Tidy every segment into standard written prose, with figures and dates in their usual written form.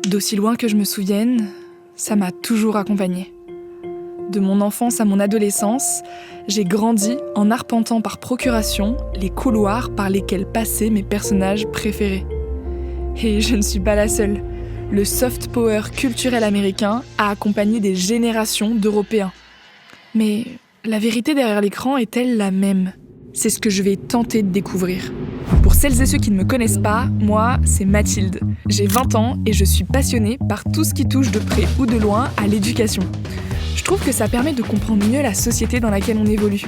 D'aussi loin que je me souvienne, ça m'a toujours accompagnée. De mon enfance à mon adolescence, j'ai grandi en arpentant par procuration les couloirs par lesquels passaient mes personnages préférés. Et je ne suis pas la seule. Le soft power culturel américain a accompagné des générations d'Européens. Mais la vérité derrière l'écran est-elle la même ? C'est ce que je vais tenter de découvrir. Pour celles et ceux qui ne me connaissent pas, moi, c'est Mathilde. J'ai 20 ans et je suis passionnée par tout ce qui touche de près ou de loin à l'éducation. Je trouve que ça permet de comprendre mieux la société dans laquelle on évolue.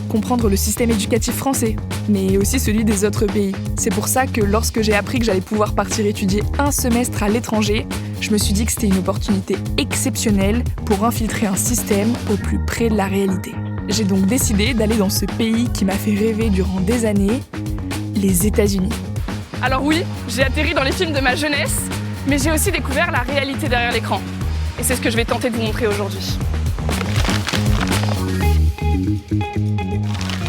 Comprendre le système éducatif français, mais aussi celui des autres pays. C'est pour ça que lorsque j'ai appris que j'allais pouvoir partir étudier un semestre à l'étranger, je me suis dit que c'était une opportunité exceptionnelle pour infiltrer un système au plus près de la réalité. J'ai donc décidé d'aller dans ce pays qui m'a fait rêver durant des années, les États-Unis. Alors oui, j'ai atterri dans les films de ma jeunesse, mais j'ai aussi découvert la réalité derrière l'écran. Et c'est ce que je vais tenter de vous montrer aujourd'hui.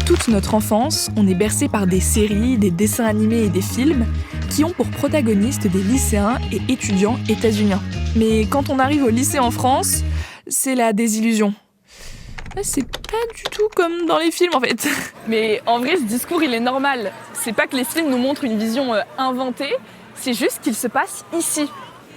Toute notre enfance, on est bercé par des séries, des dessins animés et des films qui ont pour protagonistes des lycéens et étudiants états-uniens. Mais quand on arrive au lycée en France, c'est la désillusion. C'est pas du tout comme dans les films en fait. Mais en vrai, ce discours, il est normal. C'est pas que les films nous montrent une vision inventée, c'est juste qu'il se passe ici,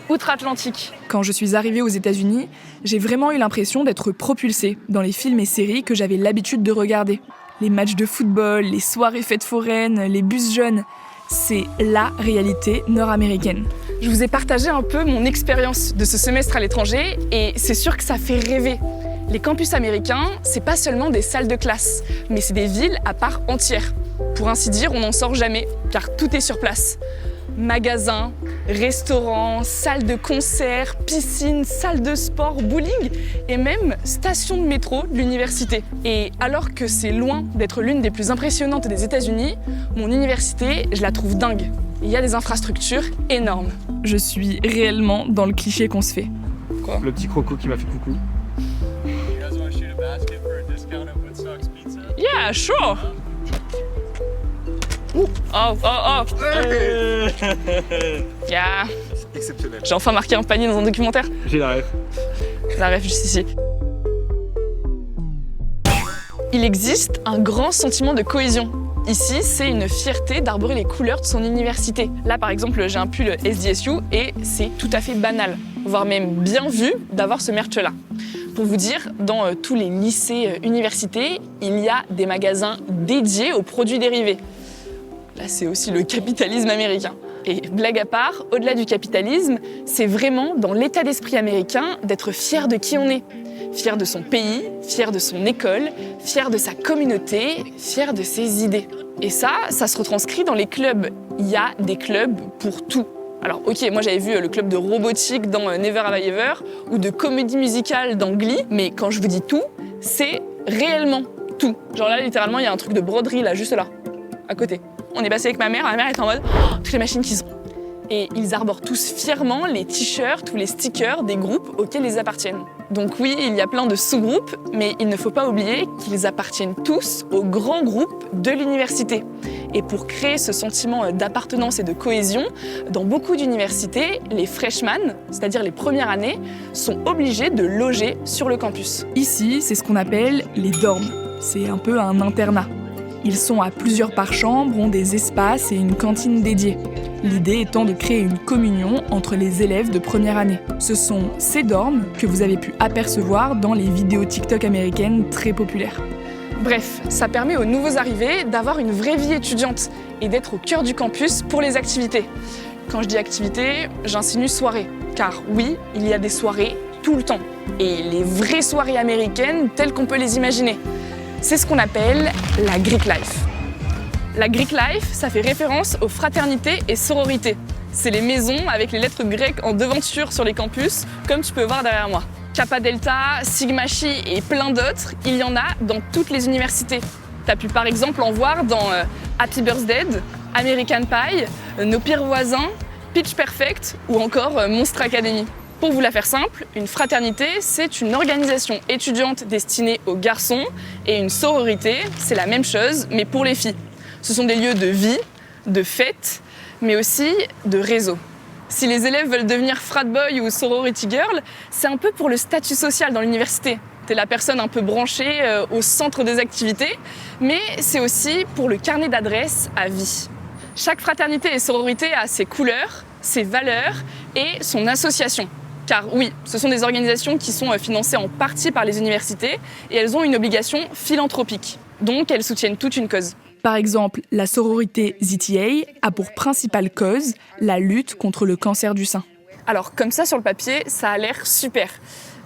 outre-Atlantique. Quand je suis arrivée aux États-Unis, j'ai vraiment eu l'impression d'être propulsée dans les films et séries que j'avais l'habitude de regarder. Les matchs de football, les soirées fêtes foraines, les bus jeunes, c'est la réalité nord-américaine. Je vous ai partagé un peu mon expérience de ce semestre à l'étranger et c'est sûr que ça fait rêver. Les campus américains, c'est pas seulement des salles de classe, mais c'est des villes à part entière. Pour ainsi dire, on n'en sort jamais, car tout est sur place. Magasins, restaurants, salles de concert, piscines, salles de sport, bowling et même stations de métro de l'université. Et alors que c'est loin d'être l'une des plus impressionnantes des États-Unis, mon université, je la trouve dingue. Il y a des infrastructures énormes. Je suis réellement dans le cliché qu'on se fait. Quoi ? Le petit croco qui m'a fait coucou. Yeah, sure. Oh. Yeah. C'est exceptionnel. J'ai enfin marqué un panier dans un documentaire. J'ai la ref. La ref juste ici. Il existe un grand sentiment de cohésion. Ici, c'est une fierté d'arborer les couleurs de son université. Là, par exemple, j'ai un pull SDSU et c'est tout à fait banal, voire même bien vu d'avoir ce merch-là. Pour vous dire, dans tous les lycées, universités, il y a des magasins dédiés aux produits dérivés. Là, c'est aussi le capitalisme américain. Et blague à part, au-delà du capitalisme, c'est vraiment dans l'état d'esprit américain d'être fier de qui on est. Fier de son pays, fier de son école, fier de sa communauté, fier de ses idées. Et ça se retranscrit dans les clubs. Il y a des clubs pour tout. Alors ok, moi j'avais vu le club de robotique dans Never Have I Ever ou de comédie musicale dans Glee, mais quand je vous dis tout, c'est réellement tout. Genre là, littéralement, il y a un truc de broderie là, juste là, à côté. On est passé avec ma mère est en mode toutes les machines qu'ils ont. Et ils arborent tous fièrement les t-shirts ou les stickers des groupes auxquels ils appartiennent. Donc oui, il y a plein de sous-groupes, mais il ne faut pas oublier qu'ils appartiennent tous au grand groupe de l'université. Et pour créer ce sentiment d'appartenance et de cohésion, dans beaucoup d'universités, les freshmen, c'est-à-dire les premières années, sont obligés de loger sur le campus. Ici, c'est ce qu'on appelle les dorms. C'est un peu un internat. Ils sont à plusieurs par chambre, ont des espaces et une cantine dédiée. L'idée étant de créer une communion entre les élèves de première année. Ce sont ces dorms que vous avez pu apercevoir dans les vidéos TikTok américaines très populaires. Bref, ça permet aux nouveaux arrivés d'avoir une vraie vie étudiante et d'être au cœur du campus pour les activités. Quand je dis activités, j'insinue soirée. Car oui, il y a des soirées tout le temps. Et les vraies soirées américaines telles qu'on peut les imaginer. C'est ce qu'on appelle la Greek Life. La Greek Life, ça fait référence aux fraternités et sororités. C'est les maisons avec les lettres grecques en devanture sur les campus, comme tu peux voir derrière moi. Kappa Delta, Sigma Chi et plein d'autres, il y en a dans toutes les universités. Tu as pu par exemple en voir dans Happy Birthday, American Pie, Nos Pires Voisins, Pitch Perfect ou encore Monster Academy. Pour vous la faire simple, une fraternité, c'est une organisation étudiante destinée aux garçons et une sororité, c'est la même chose, mais pour les filles. Ce sont des lieux de vie, de fête, mais aussi de réseau. Si les élèves veulent devenir frat boy ou sorority girl, c'est un peu pour le statut social dans l'université. T'es la personne un peu branchée au centre des activités, mais c'est aussi pour le carnet d'adresse à vie. Chaque fraternité et sororité a ses couleurs, ses valeurs et son association. Car oui, ce sont des organisations qui sont financées en partie par les universités et elles ont une obligation philanthropique. Donc elles soutiennent toute une cause. Par exemple, la sororité ZTA a pour principale cause la lutte contre le cancer du sein. Alors comme ça sur le papier, ça a l'air super.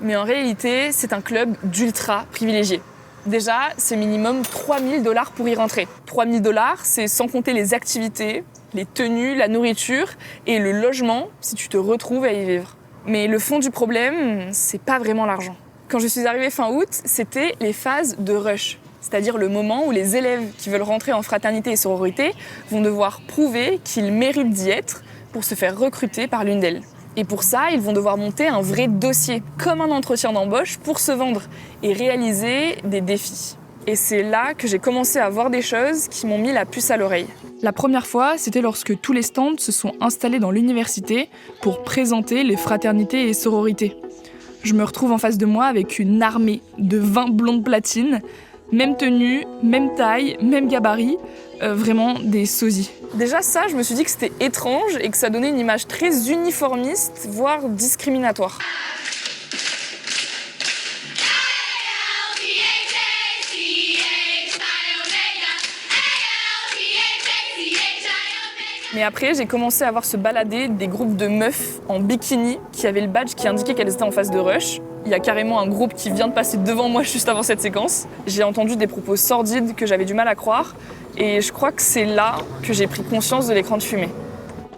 Mais en réalité, c'est un club d'ultra privilégiés. Déjà, c'est minimum 3 000 $ pour y rentrer. 3 000 $, c'est sans compter les activités, les tenues, la nourriture et le logement si tu te retrouves à y vivre. Mais le fond du problème, c'est pas vraiment l'argent. Quand je suis arrivée fin août, c'était les phases de rush. C'est-à-dire le moment où les élèves qui veulent rentrer en fraternité et sororité vont devoir prouver qu'ils méritent d'y être pour se faire recruter par l'une d'elles. Et pour ça, ils vont devoir monter un vrai dossier, comme un entretien d'embauche, pour se vendre et réaliser des défis. Et c'est là que j'ai commencé à voir des choses qui m'ont mis la puce à l'oreille. La première fois, c'était lorsque tous les stands se sont installés dans l'université pour présenter les fraternités et sororités. Je me retrouve en face de moi avec une armée de 20 blondes platines, même tenue, même taille, même gabarit, vraiment des sosies. Déjà ça, je me suis dit que c'était étrange et que ça donnait une image très uniformiste, voire discriminatoire. Mais après, j'ai commencé à voir se balader des groupes de meufs en bikini qui avaient le badge qui indiquait qu'elles étaient en phase de rush. Il y a carrément un groupe qui vient de passer devant moi juste avant cette séquence. J'ai entendu des propos sordides que j'avais du mal à croire et je crois que c'est là que j'ai pris conscience de l'écran de fumée.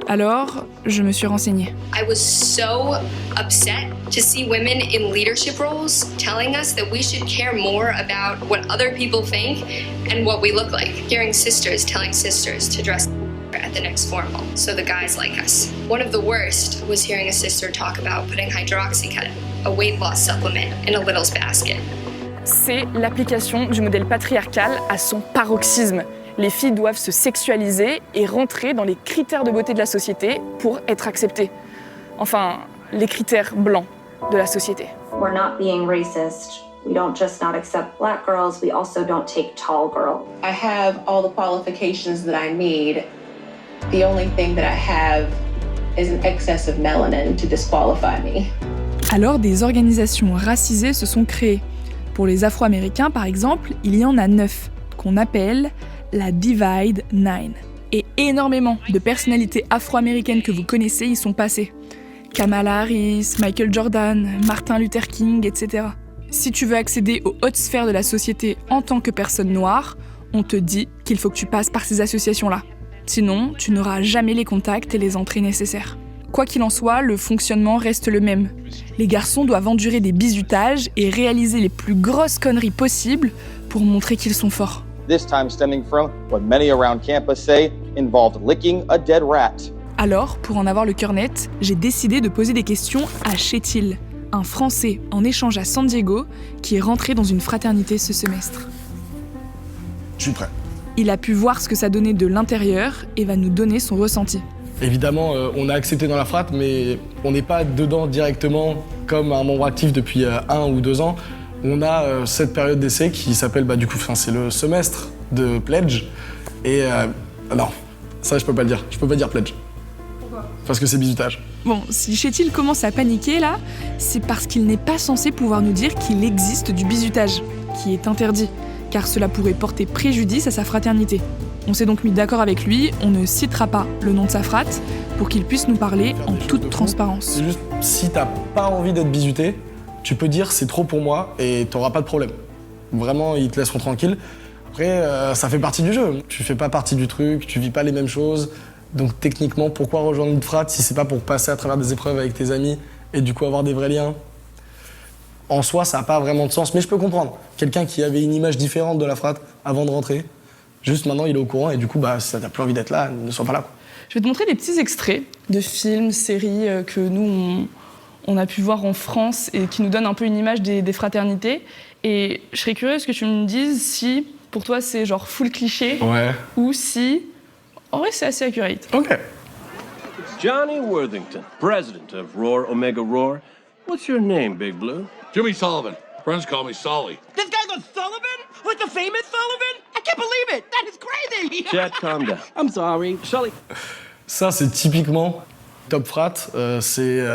Alors, je me suis renseignée. I was so upset to see women in leadership roles telling us that we should care more about what other people think and what we look like. Hearing sisters telling sisters to dress at the next formal, so the guys like us. One of the worst was hearing a sister talk about putting Hydroxycut, a weight loss supplement, in a little's basket. C'est l'application du modèle patriarcal à son paroxysme. Les filles doivent se sexualiser et rentrer dans les critères de beauté de la société pour être acceptées. Enfin, les critères blancs de la société. We're not being racist. We don't just not accept black girls, we also don't take tall girls. I have all the qualifications that I need. The only thing that I have is an excess of melanin to disqualify me. Alors, des organisations racisées se sont créées. Pour les Afro-Américains, par exemple, il y en a 9, qu'on appelle la Divide 9. Et énormément de personnalités afro-américaines que vous connaissez y sont passées. Kamala Harris, Michael Jordan, Martin Luther King, etc. Si tu veux accéder aux hautes sphères de la société en tant que personne noire, on te dit qu'il faut que tu passes par ces associations-là. Sinon, tu n'auras jamais les contacts et les entrées nécessaires. Quoi qu'il en soit, le fonctionnement reste le même. Les garçons doivent endurer des bizutages et réaliser les plus grosses conneries possibles pour montrer qu'ils sont forts. This time stemming from what many around campus say involved licking a dead rat. Alors, pour en avoir le cœur net, j'ai décidé de poser des questions à Chétil, un Français en échange à San Diego qui est rentré dans une fraternité ce semestre. Je suis prêt. Il a pu voir ce que ça donnait de l'intérieur et va nous donner son ressenti. Évidemment, on a accepté dans la frat, mais on n'est pas dedans directement comme un membre actif depuis 1 ou 2 ans. On a cette période d'essai qui s'appelle, c'est le semestre de pledge. Et non, ça je peux pas le dire. Je peux pas dire pledge. Pourquoi ? Parce que c'est bizutage. Bon, si Chétil commence à paniquer là, c'est parce qu'il n'est pas censé pouvoir nous dire qu'il existe du bizutage, qui est interdit, car cela pourrait porter préjudice à sa fraternité. On s'est donc mis d'accord avec lui, on ne citera pas le nom de sa frate pour qu'il puisse nous parler en toute transparence. C'est juste, si t'as pas envie d'être bizuté, tu peux dire c'est trop pour moi et t'auras pas de problème. Vraiment, ils te laisseront tranquille. Après, ça fait partie du jeu. Tu fais pas partie du truc, tu vis pas les mêmes choses. Donc techniquement, pourquoi rejoindre une frat si c'est pas pour passer à travers des épreuves avec tes amis et du coup avoir des vrais liens ? En soi, ça n'a pas vraiment de sens, mais je peux comprendre. Quelqu'un qui avait une image différente de la frat avant de rentrer, juste maintenant il est au courant et du coup, si t'as plus envie d'être là, ne sois pas là. Je vais te montrer des petits extraits de films, séries que nous, on a pu voir en France et qui nous donnent un peu une image des fraternités. Et je serais curieuse que tu me dises si, pour toi, c'est genre full cliché Ouais. ou si, en vrai, c'est assez accurate. Ok. Johnny Worthington, president of Roar Omega Roar. What's your name, Big Blue? Jimmy Sullivan. Friends call me Sully. This guy goes Sullivan? Like the famous Sullivan? I can't believe it! That is crazy! Chat, calm down. I'm sorry. Sully. Ça, c'est typiquement Top Frat. C'est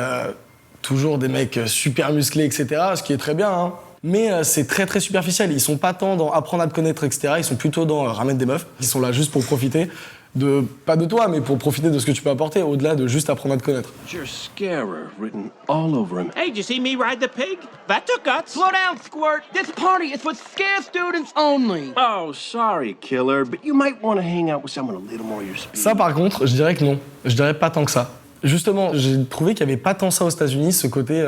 toujours des mecs super musclés, etc. Ce qui est très bien, hein. Mais c'est très très superficiel. Ils sont pas tant dans apprendre à te connaître, etc. Ils sont plutôt dans ramener des meufs. Ils sont là juste pour profiter pas de toi, mais pour profiter de ce que tu peux apporter, au-delà de juste apprendre à te connaître. Your scarer written all over him. Hey, did you see me ride the pig? That took guts. Slow down, Squirt. This party is for scare students only. Oh, sorry, killer, but you might want to hang out with someone a little more your speed. Ça, par contre, je dirais que non. Je dirais pas tant que ça. Justement, j'ai trouvé qu'il y avait pas tant ça aux États-Unis, ce côté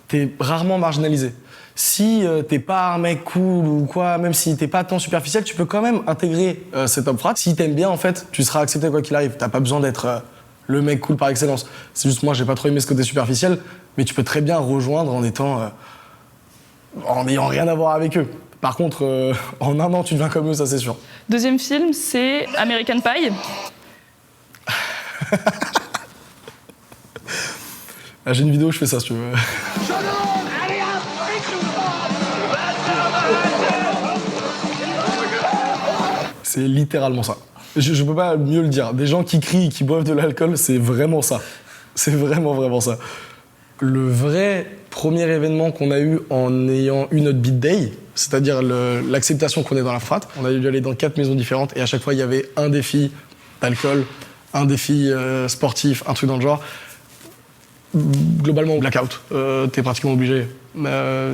t'es rarement marginalisé. Si t'es pas un mec cool ou quoi, même si t'es pas tant superficiel, tu peux quand même intégrer ces Top Frat. Si t'aimes bien, en fait, tu seras accepté quoi qu'il arrive. T'as pas besoin d'être le mec cool par excellence. C'est juste moi, j'ai pas trop aimé ce côté superficiel, mais tu peux très bien rejoindre en n'ayant rien à voir avec eux. Par contre, en un an, tu deviens comme eux, ça c'est sûr. Deuxième film, c'est American Pie. Ah, j'ai une vidéo où je fais ça, si tu veux. C'est littéralement ça. Je peux pas mieux le dire. Des gens qui crient et qui boivent de l'alcool, c'est vraiment ça. C'est vraiment ça. Le vrai premier événement qu'on a eu en ayant eu notre beat day, c'est-à-dire l'acceptation qu'on est dans la frat, on a dû aller dans 4 maisons différentes et à chaque fois il y avait un défi d'alcool, un défi sportif, un truc dans le genre. Globalement, blackout. T'es pratiquement obligé.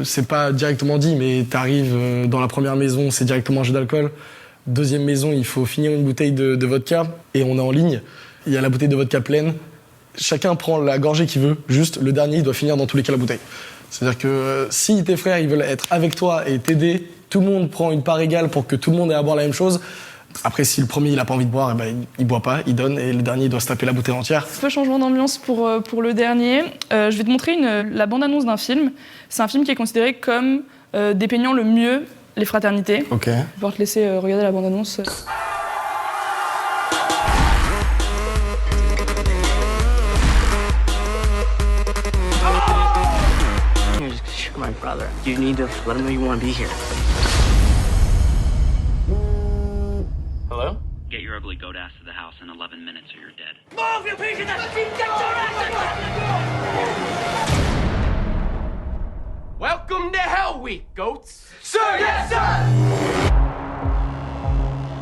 C'est pas directement dit, mais t'arrives dans la première maison, c'est directement un jeu d'alcool. Deuxième maison, il faut finir une bouteille de vodka et on est en ligne. Il y a la bouteille de vodka pleine. Chacun prend la gorgée qu'il veut, juste le dernier, il doit finir dans tous les cas la bouteille. C'est-à-dire que si tes frères ils veulent être avec toi et t'aider, tout le monde prend une part égale pour que tout le monde ait à boire la même chose. Après, si le premier il a pas envie de boire, il boit pas, il donne, et le dernier il doit se taper la bouteille entière. Un peu changement d'ambiance pour le dernier. Je vais te montrer la bande-annonce d'un film. C'est un film qui est considéré comme dépeignant le mieux les fraternités. Ok. Je vais pouvoir te laisser regarder la bande-annonce. You're my brother. You need to let him know you want to be here. Hello? Get your ugly goat ass to the house in 11 minutes or you're dead. Move, you piece of shit! Get your ass! Welcome to Hell Week, goats. Sir, yes, sir!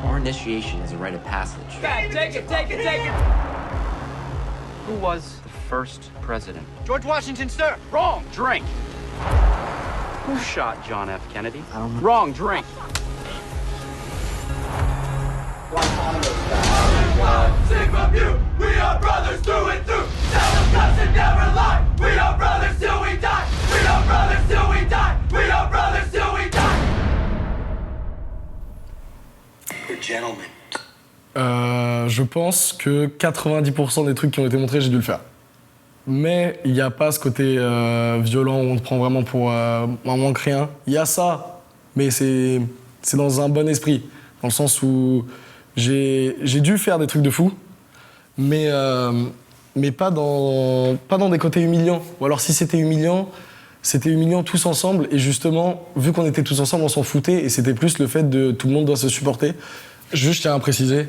Our initiation is a rite of passage. God, take it. Who was the first president? George Washington, sir. Wrong. Drink. Who shot John F. Kennedy? I don't know. Wrong. Drink. Sigma Mu, we are brothers through and through. Never cuss and never lie. We are brothers till we die. We are brothers till we die. We are brothers till we die. We're gentlemen. Je pense que 90% des trucs qui ont été montrés, j'ai dû le faire. Mais il n'y a pas ce côté violent où on te prend vraiment pour un manque rien. Il y a ça, mais c'est dans un bon esprit. Dans le sens où j'ai dû faire des trucs de fou, mais pas dans des côtés humiliants. Ou alors si c'était humiliant tous ensemble. Et justement, vu qu'on était tous ensemble, on s'en foutait. Et c'était plus le fait de tout le monde doit se supporter. Juste, je tiens à préciser,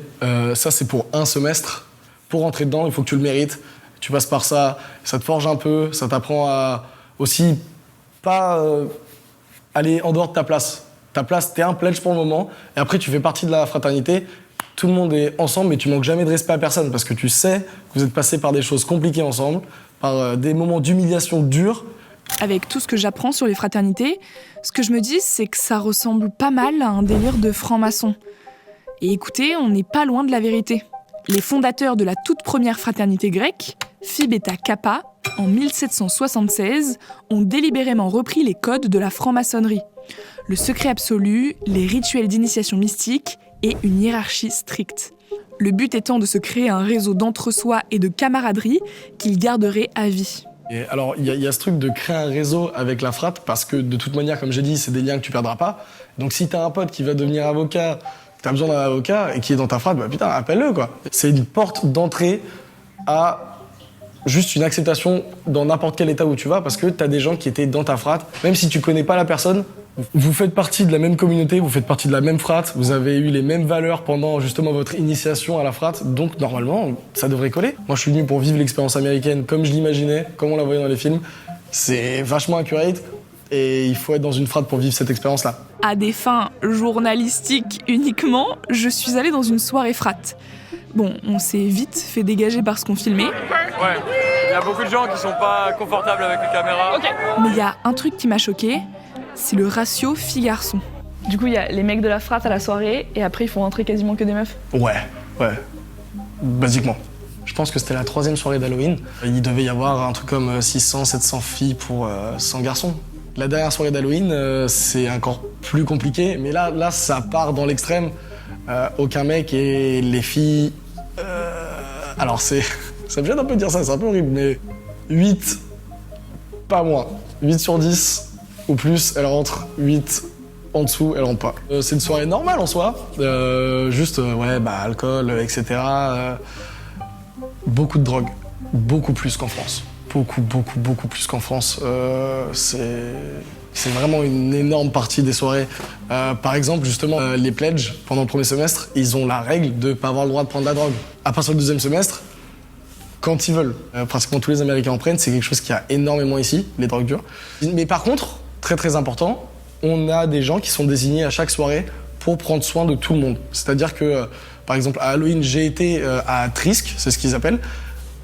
ça c'est pour un semestre. Pour rentrer dedans, il faut que tu le mérites. Tu passes par ça, ça te forge un peu, ça t'apprend à aussi pas aller en dehors de ta place. Ta place, t'es un pledge pour le moment, et après tu fais partie de la fraternité. Tout le monde est ensemble, mais tu manques jamais de respect à personne, parce que tu sais que vous êtes passés par des choses compliquées ensemble, par des moments d'humiliation durs. Avec tout ce que j'apprends sur les fraternités, ce que je me dis, c'est que ça ressemble pas mal à un délire de franc-maçon. Et écoutez, on n'est pas loin de la vérité. Les fondateurs de la toute première fraternité grecque, Phi Beta Kappa, en 1776, ont délibérément repris les codes de la franc-maçonnerie. Le secret absolu, les rituels d'initiation mystique et une hiérarchie stricte. Le but étant de se créer un réseau d'entre-soi et de camaraderie qu'ils garderaient à vie. Et alors, il y a ce truc de créer un réseau avec la frat, parce que de toute manière, comme j'ai dit, c'est des liens que tu perdras pas. Donc si t'as un pote qui va devenir avocat, t'as besoin d'un avocat et qui est dans ta frat, bah putain, appelle-le quoi. C'est une porte d'entrée à juste une acceptation dans n'importe quel état où tu vas, parce que t'as des gens qui étaient dans ta frat, même si tu connais pas la personne, vous faites partie de la même communauté, vous faites partie de la même frat, vous avez eu les mêmes valeurs pendant justement votre initiation à la frat, donc normalement, ça devrait coller. Moi, je suis venu pour vivre l'expérience américaine comme je l'imaginais, comme on la voyait dans les films. C'est vachement accurate et il faut être dans une frat pour vivre cette expérience-là. À des fins journalistiques uniquement, je suis allée dans une soirée frat. Bon, on s'est vite fait dégager par ce qu'on filmait. Ouais, il y a beaucoup de gens qui sont pas confortables avec les caméras. Ok. Mais il y a un truc qui m'a choquée, c'est le ratio fille-garçon. Du coup, il y a les mecs de la frat à la soirée et après, ils font rentrer quasiment que des meufs. Ouais. Basiquement. Je pense que c'était la 3e soirée d'Halloween. Il devait y avoir un truc comme 600, 700 filles pour 100 garçons. La dernière soirée d'Halloween, c'est encore plus compliqué, mais là, ça part dans l'extrême. Aucun mec et les filles... Alors ça me gêne un peu de dire ça, c'est un peu horrible, mais 8, pas moins. 8 sur 10 ou plus, elles rentrent. 8 en dessous, elles rentrent pas. C'est une soirée normale en soi, alcool, etc. Beaucoup de drogue, beaucoup plus qu'en France. Beaucoup plus qu'en France. C'est vraiment une énorme partie des soirées. Par exemple, justement, les pledges, pendant le premier semestre, ils ont la règle de ne pas avoir le droit de prendre de la drogue. À partir du 2e semestre, quand ils veulent. Pratiquement tous les Américains en prennent, c'est quelque chose qu'il y a énormément ici, les drogues dures. Mais par contre, très très important, on a des gens qui sont désignés à chaque soirée pour prendre soin de tout le monde. C'est-à-dire que, par exemple, à Halloween, j'ai été à Trisque, c'est ce qu'ils appellent.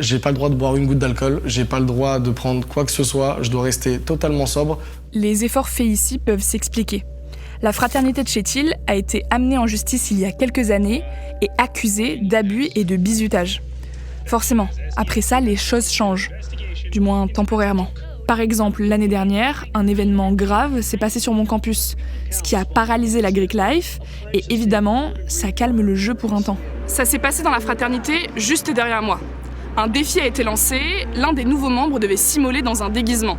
J'ai pas le droit de boire une goutte d'alcool, j'ai pas le droit de prendre quoi que ce soit, je dois rester totalement sobre. Les efforts faits ici peuvent s'expliquer. La fraternité de Chétil a été amenée en justice il y a quelques années et accusée d'abus et de bizutage. Forcément, après ça, les choses changent, du moins temporairement. Par exemple, l'année dernière, un événement grave s'est passé sur mon campus, ce qui a paralysé la Greek Life, et évidemment, ça calme le jeu pour un temps. Ça s'est passé dans la fraternité juste derrière moi. Un défi a été lancé, l'un des nouveaux membres devait s'immoler dans un déguisement.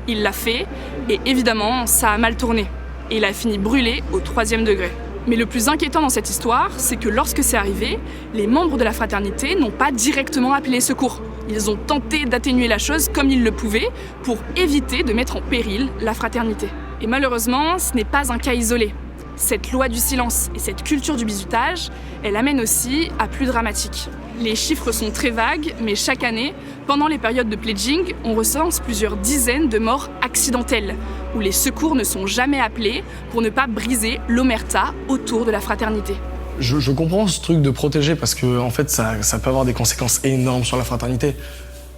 Il l'a fait, et évidemment, ça a mal tourné. Et il a fini brûlé au 3e degré. Mais le plus inquiétant dans cette histoire, c'est que lorsque c'est arrivé, les membres de la fraternité n'ont pas directement appelé les secours. Ils ont tenté d'atténuer la chose comme ils le pouvaient pour éviter de mettre en péril la fraternité. Et malheureusement, ce n'est pas un cas isolé. Cette loi du silence et cette culture du bizutage, elle amène aussi à plus dramatique. Les chiffres sont très vagues, mais chaque année, pendant les périodes de pledging, on recense plusieurs dizaines de morts accidentelles, où les secours ne sont jamais appelés pour ne pas briser l'omerta autour de la fraternité. Je comprends ce truc de protéger parce que en fait, ça peut avoir des conséquences énormes sur la fraternité.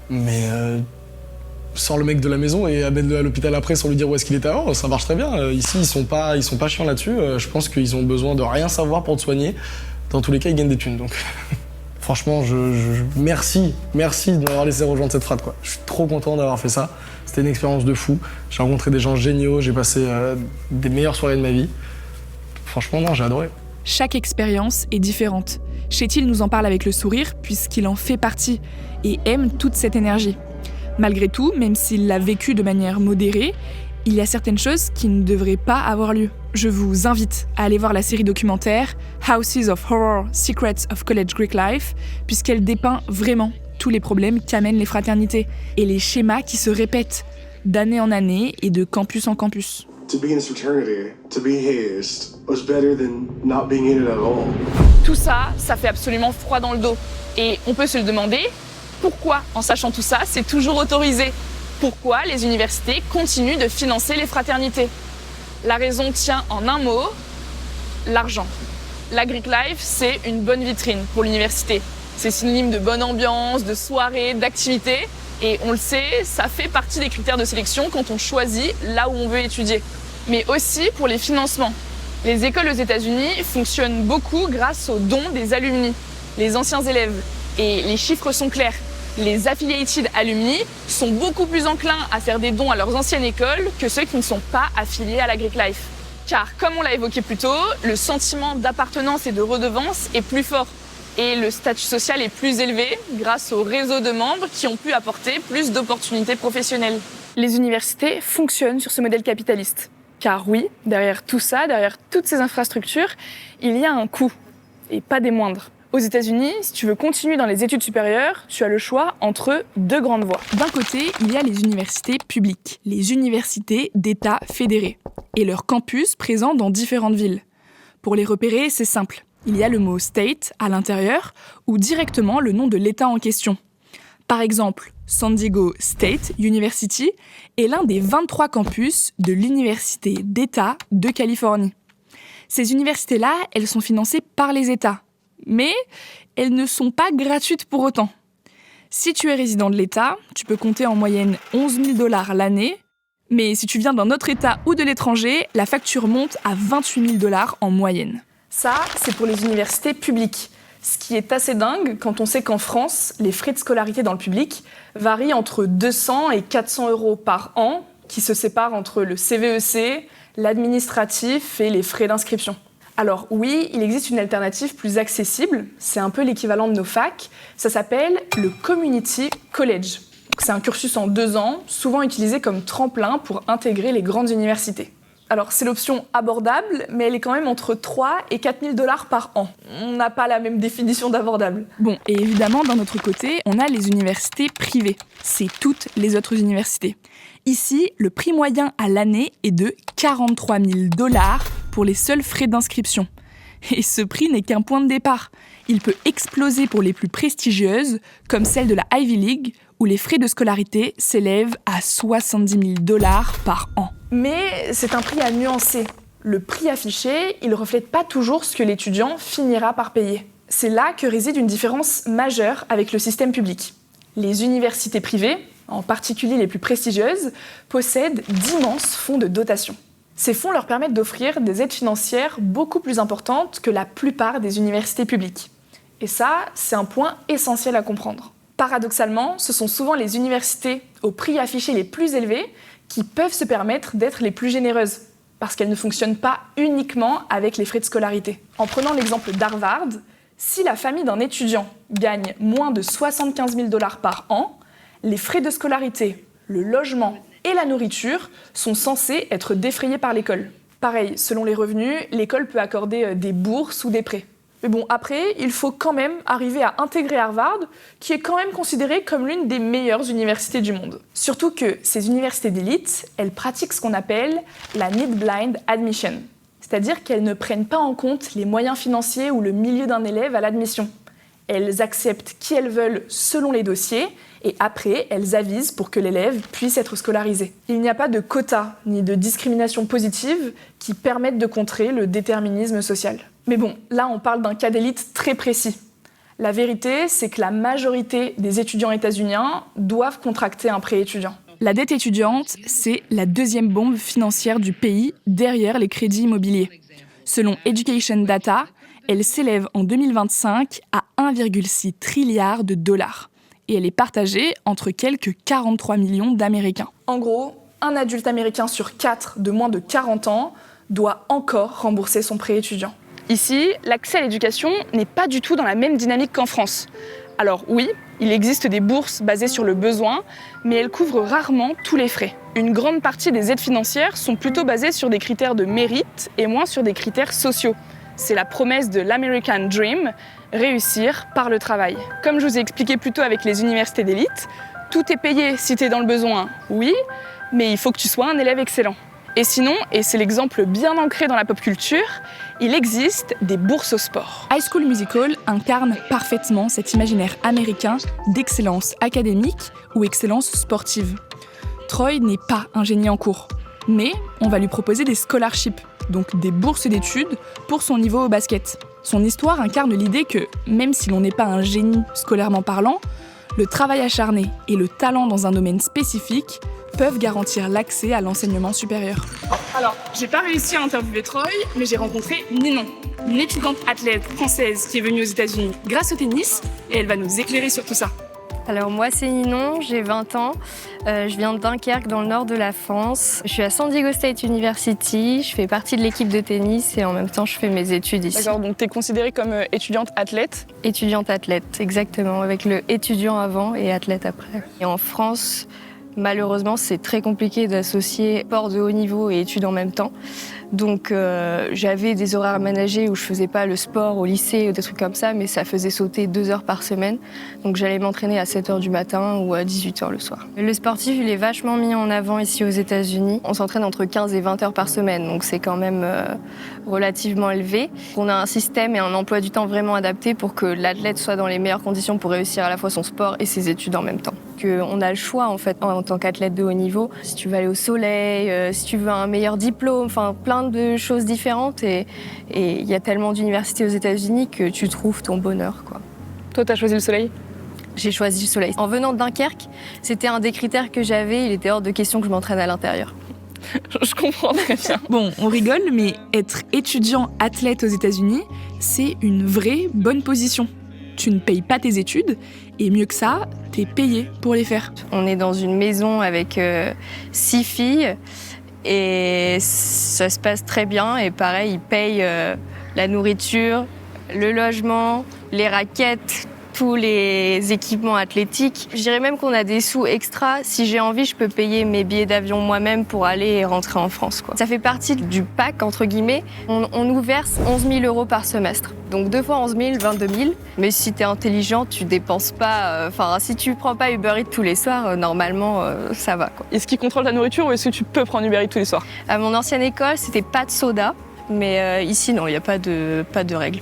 Mais sors le mec de la maison et amène-le à l'hôpital après sans lui dire où est-ce qu'il était avant, ça marche très bien. Ici, ils sont pas chiants là-dessus. Je pense qu'ils ont besoin de rien savoir pour te soigner. Dans tous les cas, ils gagnent des thunes. Donc, franchement, merci de m'avoir laissé rejoindre cette frat, quoi. Je suis trop content d'avoir fait ça. C'était une expérience de fou. J'ai rencontré des gens géniaux. J'ai passé des meilleures soirées de ma vie. Franchement, non, j'ai adoré. Chaque expérience est différente. Chétil nous en parle avec le sourire puisqu'il en fait partie et aime toute cette énergie. Malgré tout, même s'il l'a vécu de manière modérée, il y a certaines choses qui ne devraient pas avoir lieu. Je vous invite à aller voir la série documentaire Houses of Horror, Secrets of College Greek Life, puisqu'elle dépeint vraiment tous les problèmes qu'amènent les fraternités et les schémas qui se répètent d'année en année et de campus en campus. To be in this fraternity, to be hazed, was better than not being in it at all. Tout ça, ça fait absolument froid dans le dos. Et on peut se le demander, pourquoi, en sachant tout ça, c'est toujours autorisé? Pourquoi les universités continuent de financer les fraternités? La raison tient en un mot, l'argent. La Greek Life, c'est une bonne vitrine pour l'université. C'est synonyme de bonne ambiance, de soirée, d'activité. Et on le sait, ça fait partie des critères de sélection quand on choisit là où on veut étudier. Mais aussi pour les financements. Les écoles aux États-Unis fonctionnent beaucoup grâce aux dons des alumni, les anciens élèves. Et les chiffres sont clairs. Les affiliated alumni sont beaucoup plus enclins à faire des dons à leurs anciennes écoles que ceux qui ne sont pas affiliés à la Greek Life. Car, comme on l'a évoqué plus tôt, le sentiment d'appartenance et de redevance est plus fort. Et le statut social est plus élevé grâce au réseau de membres qui ont pu apporter plus d'opportunités professionnelles. Les universités fonctionnent sur ce modèle capitaliste. Car oui, derrière tout ça, derrière toutes ces infrastructures, il y a un coût, et pas des moindres. Aux États-Unis, si tu veux continuer dans les études supérieures, tu as le choix entre 2 grandes voies. D'un côté, il y a les universités publiques, les universités d'États fédérés, et leurs campus présents dans différentes villes. Pour les repérer, c'est simple. Il y a le mot « state » à l'intérieur ou directement le nom de l'État en question. Par exemple, San Diego State University est l'un des 23 campus de l'Université d'État de Californie. Ces universités-là, elles sont financées par les États, mais elles ne sont pas gratuites pour autant. Si tu es résident de l'État, tu peux compter en moyenne 11 000 $ l'année, mais si tu viens d'un autre État ou de l'étranger, la facture monte à 28 000 $ en moyenne. Ça, c'est pour les universités publiques. Ce qui est assez dingue quand on sait qu'en France, les frais de scolarité dans le public varient entre 200 et 400 € par an, qui se séparent entre le CVEC, l'administratif et les frais d'inscription. Alors oui, il existe une alternative plus accessible, c'est un peu l'équivalent de nos facs, ça s'appelle le Community College. C'est un cursus en 2 ans, souvent utilisé comme tremplin pour intégrer les grandes universités. Alors, c'est l'option abordable, mais elle est quand même entre 3 et 4 000 $ par an. On n'a pas la même définition d'abordable. Bon, et évidemment, d'un autre côté, on a les universités privées. C'est toutes les autres universités. Ici, le prix moyen à l'année est de 43 000 $ pour les seuls frais d'inscription. Et ce prix n'est qu'un point de départ. Il peut exploser pour les plus prestigieuses, comme celle de la Ivy League, où les frais de scolarité s'élèvent à 70 000 $ par an. Mais c'est un prix à nuancer. Le prix affiché, il ne reflète pas toujours ce que l'étudiant finira par payer. C'est là que réside une différence majeure avec le système public. Les universités privées, en particulier les plus prestigieuses, possèdent d'immenses fonds de dotation. Ces fonds leur permettent d'offrir des aides financières beaucoup plus importantes que la plupart des universités publiques. Et ça, c'est un point essentiel à comprendre. Paradoxalement, ce sont souvent les universités aux prix affichés les plus élevés qui peuvent se permettre d'être les plus généreuses, parce qu'elles ne fonctionnent pas uniquement avec les frais de scolarité. En prenant l'exemple d'Harvard, si la famille d'un étudiant gagne moins de 75 000 $ par an, les frais de scolarité, le logement et la nourriture sont censés être défrayés par l'école. Pareil, selon les revenus, l'école peut accorder des bourses ou des prêts. Mais bon, après, il faut quand même arriver à intégrer Harvard, qui est quand même considérée comme l'une des meilleures universités du monde. Surtout que ces universités d'élite, elles pratiquent ce qu'on appelle la Need Blind Admission. C'est-à-dire qu'elles ne prennent pas en compte les moyens financiers ou le milieu d'un élève à l'admission. Elles acceptent qui elles veulent selon les dossiers, et après, elles avisent pour que l'élève puisse être scolarisé. Il n'y a pas de quota ni de discrimination positive qui permettent de contrer le déterminisme social. Mais bon, là on parle d'un cas d'élite très précis. La vérité, c'est que la majorité des étudiants états-uniens doivent contracter un prêt étudiant. La dette étudiante, c'est la deuxième bombe financière du pays derrière les crédits immobiliers. Selon Education Data, elle s'élève en 2025 à 1,6 trilliard de dollars. Et elle est partagée entre quelques 43 millions d'Américains. En gros, un adulte américain sur 4 de moins de 40 ans doit encore rembourser son prêt étudiant. Ici, l'accès à l'éducation n'est pas du tout dans la même dynamique qu'en France. Alors oui, il existe des bourses basées sur le besoin, mais elles couvrent rarement tous les frais. Une grande partie des aides financières sont plutôt basées sur des critères de mérite et moins sur des critères sociaux. C'est la promesse de l'American Dream, réussir par le travail. Comme je vous ai expliqué plus tôt avec les universités d'élite, tout est payé si tu es dans le besoin, oui, mais il faut que tu sois un élève excellent. Et sinon, et c'est l'exemple bien ancré dans la pop culture, il existe des bourses au sport. High School Musical incarne parfaitement cet imaginaire américain d'excellence académique ou excellence sportive. Troy n'est pas un génie en cours, mais on va lui proposer des scholarships, donc des bourses d'études pour son niveau au basket. Son histoire incarne l'idée que, même si l'on n'est pas un génie scolairement parlant, le travail acharné et le talent dans un domaine spécifique peuvent garantir l'accès à l'enseignement supérieur. Alors, j'ai pas réussi à interviewer Troy, mais j'ai rencontré Ninon, une étudiante athlète française qui est venue aux États-Unis grâce au tennis, et elle va nous éclairer sur tout ça. Alors moi c'est Ninon, j'ai 20 ans, je viens de Dunkerque dans le nord de la France. Je suis à San Diego State University, je fais partie de l'équipe de tennis et en même temps je fais mes études ici. D'accord, donc tu es considérée comme étudiante athlète ? Étudiante athlète, exactement, avec le étudiant avant et athlète après. Et en France, Malheureusement, c'est très compliqué d'associer sport de haut niveau et études en même temps. Donc j'avais des horaires aménagés où je faisais pas le sport au lycée ou des trucs comme ça, mais ça faisait sauter 2 heures par semaine. Donc j'allais m'entraîner à 7h du matin ou à 18h le soir. Le sportif, il est vachement mis en avant ici aux États-Unis. On s'entraîne entre 15 et 20 heures par semaine, donc c'est quand même relativement élevé. On a un système et un emploi du temps vraiment adapté pour que l'athlète soit dans les meilleures conditions pour réussir à la fois son sport et ses études en même temps. On a le choix en fait en tant qu'athlète de haut niveau. Si tu veux aller au soleil, si tu veux un meilleur diplôme, enfin plein de choses différentes et il y a tellement d'universités aux États-Unis que tu trouves ton bonheur, quoi. Toi, t'as choisi le soleil ? J'ai choisi le soleil. En venant de Dunkerque, c'était un des critères que j'avais. Il était hors de question que je m'entraîne à l'intérieur. Je comprends très bien. Bon, on rigole, mais être étudiant athlète aux États-Unis, c'est une vraie bonne position. Tu ne payes pas tes études et mieux que ça, t'es payé pour les faire. On est dans une maison avec 6 filles et ça se passe très bien. Et pareil, ils payent la nourriture, le logement, les raquettes, tous les équipements athlétiques. Je dirais même qu'on a des sous extra. Si j'ai envie, je peux payer mes billets d'avion moi-même pour aller et rentrer en France, quoi. Ça fait partie du pack, entre guillemets. On nous verse 11 000 euros par semestre. Donc 2 fois 11 000, 22 000. Mais si t'es intelligent, tu dépenses pas... si tu prends pas Uber Eats tous les soirs, normalement, ça va, quoi. Est-ce qu'ils contrôlent ta nourriture ou est-ce que tu peux prendre Uber Eats tous les soirs ? À mon ancienne école, c'était pas de soda. Mais ici, non, il n'y a pas de règles.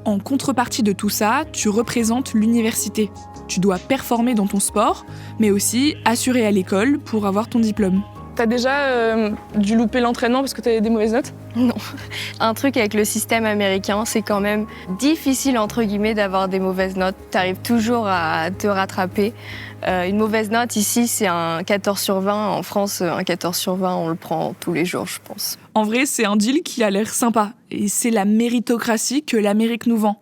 En contrepartie de tout ça, tu représentes l'université. Tu dois performer dans ton sport, mais aussi assurer à l'école pour avoir ton diplôme. T'as déjà dû louper l'entraînement parce que t'avais des mauvaises notes ? Non. Un truc avec le système américain, c'est quand même difficile, entre guillemets, d'avoir des mauvaises notes. T'arrives toujours à te rattraper. Une mauvaise note, ici, c'est un 14 sur 20. En France, un 14 sur 20, on le prend tous les jours, je pense. En vrai, c'est un deal qui a l'air sympa. Et c'est la méritocratie que l'Amérique nous vend.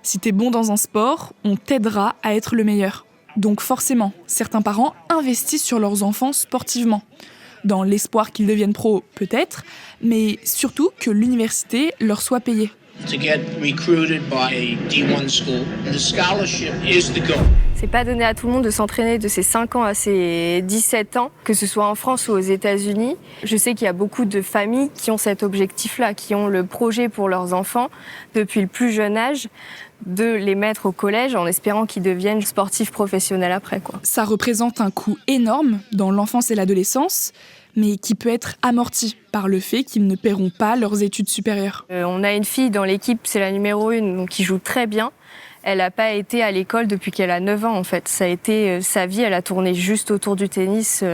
Si t'es bon dans un sport, on t'aidera à être le meilleur. Donc forcément, certains parents investissent sur leurs enfants sportivement. Dans l'espoir qu'ils deviennent pros, peut-être, mais surtout que l'université leur soit payée. To get recruited by a D1 school, and the scholarship is the goal. C'est pas donné à tout le monde de s'entraîner de ses 5 ans à ses 17 ans, que ce soit en France ou aux États-Unis. Je sais qu'il y a beaucoup de familles qui ont cet objectif-là, qui ont le projet pour leurs enfants depuis le plus jeune âge, de les mettre au collège en espérant qu'ils deviennent sportifs professionnels après, quoi. Ça représente un coût énorme dans l'enfance et l'adolescence, mais qui peut être amorti par le fait qu'ils ne paieront pas leurs études supérieures. On a une fille dans l'équipe, c'est la numéro 1, donc qui joue très bien. Elle n'a pas été à l'école depuis qu'elle a 9 ans, en fait. Ça a été sa vie, elle a tourné juste autour du tennis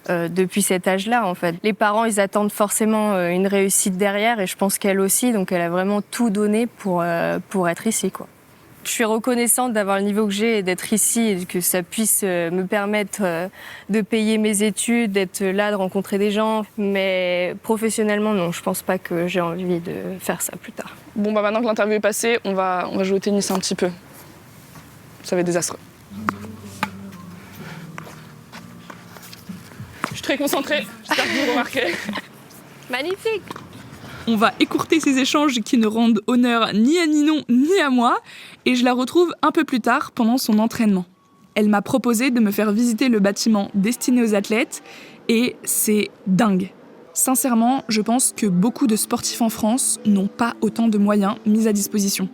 depuis cet âge-là, en fait. Les parents, ils attendent forcément une réussite derrière, et je pense qu'elle aussi, donc elle a vraiment tout donné pour être ici, quoi. Je suis reconnaissante d'avoir le niveau que j'ai et d'être ici et que ça puisse me permettre de payer mes études, d'être là, de rencontrer des gens. Mais professionnellement, non, je pense pas que j'ai envie de faire ça plus tard. Bon, maintenant que l'interview est passée, on va jouer au tennis un petit peu. Ça va être désastreux. Je suis très concentrée, j'espère que vous remarquez. Magnifique! On va écourter ces échanges qui ne rendent honneur ni à Ninon ni à moi, et je la retrouve un peu plus tard pendant son entraînement. Elle m'a proposé de me faire visiter le bâtiment destiné aux athlètes, et c'est dingue. Sincèrement, je pense que beaucoup de sportifs en France n'ont pas autant de moyens mis à disposition.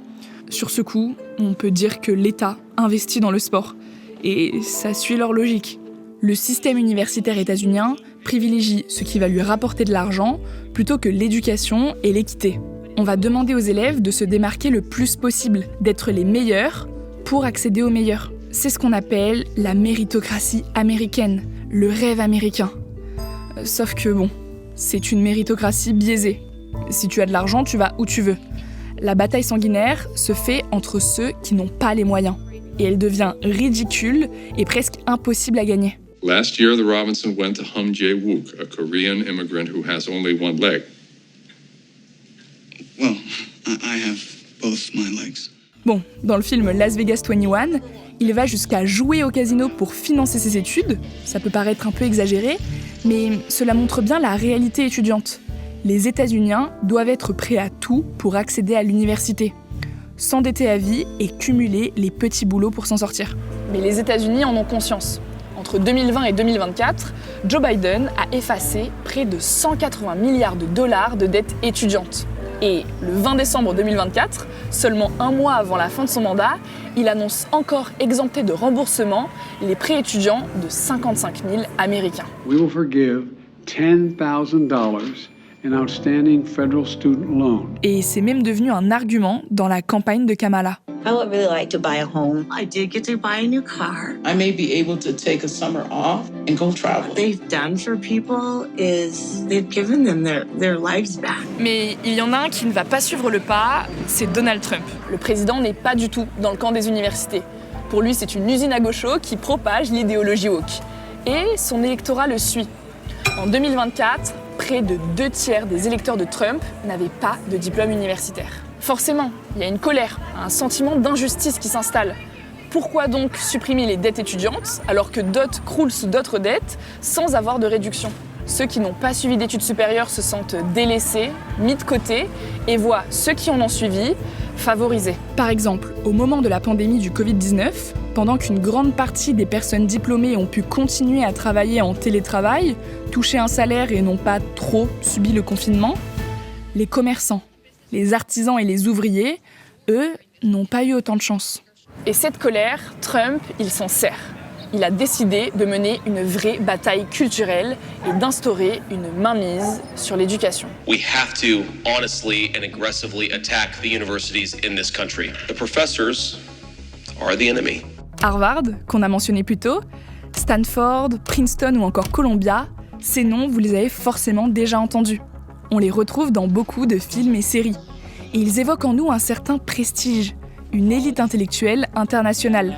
Sur ce coup, on peut dire que l'État investit dans le sport, et ça suit leur logique. Le système universitaire états-unien privilégie ce qui va lui rapporter de l'argent plutôt que l'éducation et l'équité. On va demander aux élèves de se démarquer le plus possible, d'être les meilleurs pour accéder aux meilleurs. C'est ce qu'on appelle la méritocratie américaine, le rêve américain. Sauf que bon, c'est une méritocratie biaisée. Si tu as de l'argent, tu vas où tu veux. La bataille sanguinaire se fait entre ceux qui n'ont pas les moyens. Et elle devient ridicule et presque impossible à gagner. Last year, the Robinson went to Hum Jae-wook, a Korean immigrant who has only one leg. Well, I have both my legs. Bon, dans le film Las Vegas 21, il va jusqu'à jouer au casino pour financer ses études. Ça peut paraître un peu exagéré, mais cela montre bien la réalité étudiante. Les États-Uniens doivent être prêts à tout pour accéder à l'université. S'endetter à vie et cumuler les petits boulots pour s'en sortir. Mais les États-Unis en ont conscience. En Entre 2020 et 2024, Joe Biden a effacé près de 180 milliards de dollars de dettes étudiantes. Et le 20 décembre 2024, seulement un mois avant la fin de son mandat, il annonce encore exempter de remboursement les prêts étudiants de 55 000 Américains. We will forgive $10,000 in outstanding federal student loan. Et c'est même devenu un argument dans la campagne de Kamala. I would really like to buy a home. I did get to buy a new car. I may be able to take a summer off and go travel. What they've done for people is they've given them their lives back. Mais il y en a un qui ne va pas suivre le pas, c'est Donald Trump. Le président n'est pas du tout dans le camp des universités. Pour lui, c'est une usine à gauchos qui propage l'idéologie woke. Et son électorat le suit. En 2024, près de 2/3 des électeurs de Trump n'avaient pas de diplôme universitaire. Forcément, il y a une colère, un sentiment d'injustice qui s'installe. Pourquoi donc supprimer les dettes étudiantes alors que d'autres croulent sous d'autres dettes sans avoir de réduction ? Ceux qui n'ont pas suivi d'études supérieures se sentent délaissés, mis de côté et voient ceux qui en ont suivi favorisés. Par exemple, au moment de la pandémie du Covid-19, pendant qu'une grande partie des personnes diplômées ont pu continuer à travailler en télétravail, toucher un salaire et n'ont pas trop subi le confinement, les commerçants, les artisans et les ouvriers, eux, n'ont pas eu autant de chance. Et cette colère, Trump, il s'en sert. Il a décidé de mener une vraie bataille culturelle et d'instaurer une mainmise sur l'éducation. We have to honestly and aggressively attack the universities in this country. The professors are the enemy. Harvard, qu'on a mentionné plus tôt, Stanford, Princeton ou encore Columbia, ces noms, vous les avez forcément déjà entendus. On les retrouve dans beaucoup de films et séries. Et ils évoquent en nous un certain prestige, une élite intellectuelle internationale.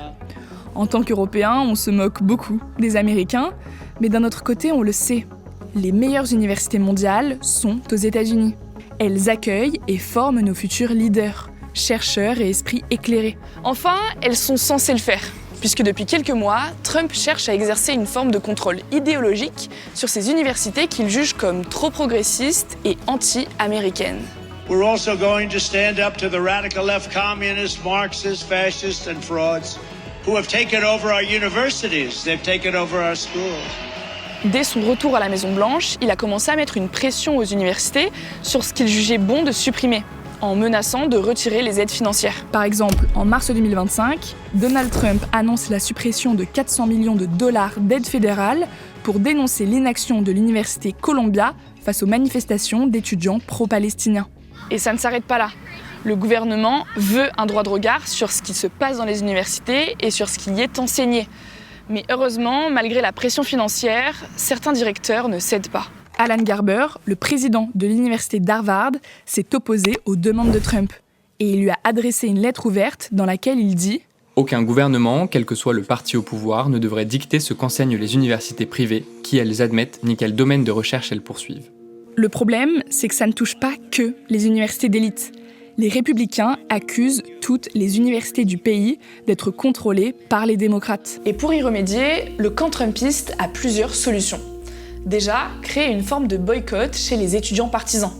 En tant qu'Européens, on se moque beaucoup des Américains, mais d'un autre côté, on le sait. Les meilleures universités mondiales sont aux États-Unis. Elles accueillent et forment nos futurs leaders, chercheurs et esprits éclairés. Enfin, elles sont censées le faire, puisque depuis quelques mois, Trump cherche à exercer une forme de contrôle idéologique sur ces universités qu'il juge comme trop progressistes et anti-américaines. We're also going to stand up to the radical left communists, Marxists, fascists, and frauds who have taken over our universities. They've taken over our schools. Dès son retour à la Maison-Blanche, il a commencé à mettre une pression aux universités sur ce qu'il jugeait bon de supprimer, en menaçant de retirer les aides financières. Par exemple, en mars 2025, Donald Trump annonce la suppression de 400 millions de dollars d'aides fédérales pour dénoncer l'inaction de l'université Columbia face aux manifestations d'étudiants pro-palestiniens. Et ça ne s'arrête pas là. Le gouvernement veut un droit de regard sur ce qui se passe dans les universités et sur ce qui y est enseigné. Mais heureusement, malgré la pression financière, certains directeurs ne cèdent pas. Alan Garber, le président de l'université d'Harvard, s'est opposé aux demandes de Trump. Et il lui a adressé une lettre ouverte dans laquelle il dit « Aucun gouvernement, quel que soit le parti au pouvoir, ne devrait dicter ce qu'enseignent les universités privées, qui elles admettent, ni quel domaine de recherche elles poursuivent. » Le problème, c'est que ça ne touche pas que les universités d'élite. Les républicains accusent toutes les universités du pays d'être contrôlées par les démocrates. Et pour y remédier, le camp trumpiste a plusieurs solutions. Déjà, créer une forme de boycott chez les étudiants partisans.